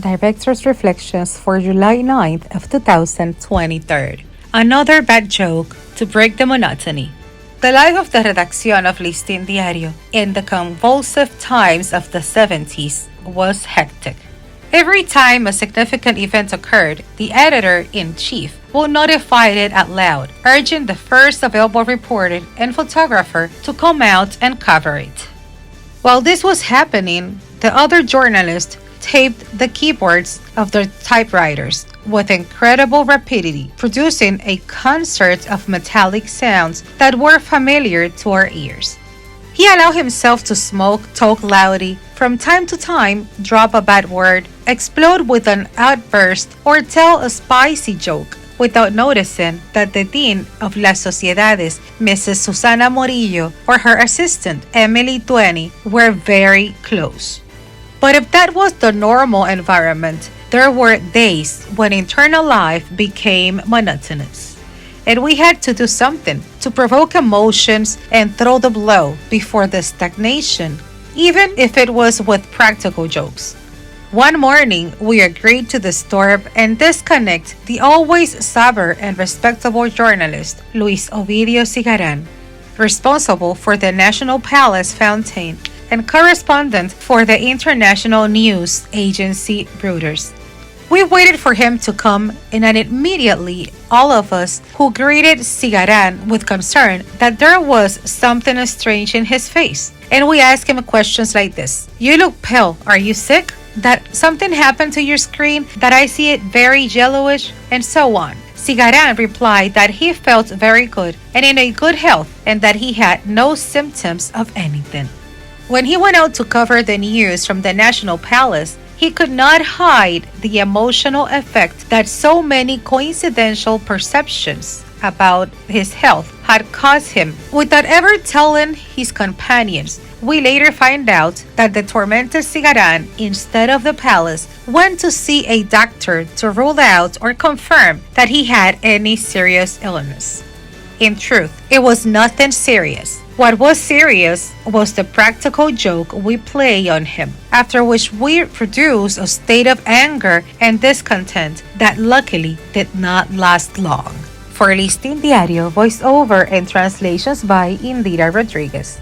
Director's Reflections for July 9th of 2023. Another bad joke to break the monotony. The life of the redacción of Listín Diario in the convulsive times of the 70s was hectic. Every time a significant event occurred, the editor-in-chief will notify it out loud, urging the first available reporter and photographer to come out and cover it. While this was happening, the other journalists taped the keyboards of their typewriters with incredible rapidity, producing a concert of metallic sounds that were familiar to our ears. He allowed himself to smoke, talk loudly, from time to time drop a bad word, explode with an outburst, or tell a spicy joke without noticing that the Dean of Las Sociedades, Mrs. Susana Morillo, or her assistant, Emily Tueni, were very close. But if that was the normal environment, there were days when internal life became monotonous. And we had to do something to provoke emotions and throw the blow before the stagnation, even if it was with practical jokes. One morning, we agreed to disturb and disconnect the always sober and respectable journalist, Luis Ovidio Cigaran, responsible for the National Palace fountain and correspondent for the international news agency Reuters. We waited for him to come, and immediately all of us who greeted Cigaran with concern that there was something strange in his face. And we asked him questions like this: "You look pale, are you sick? That something happened to your screen, that I see it very yellowish," and so on. Cigaran replied that he felt very good and in a good health, and that he had no symptoms of anything. When he went out to cover the news from the National Palace, he could not hide the emotional effect that so many coincidental perceptions about his health had caused him. Without ever telling his companions, we later find out that the tormented Cigaran, instead of the palace, went to see a doctor to rule out or confirm that he had any serious illness. In truth, it was nothing serious. What was serious was the practical joke we play on him, after which we produce a state of anger and discontent that luckily did not last long. For Listín Diario, voiceover and translations by Indira Rodriguez.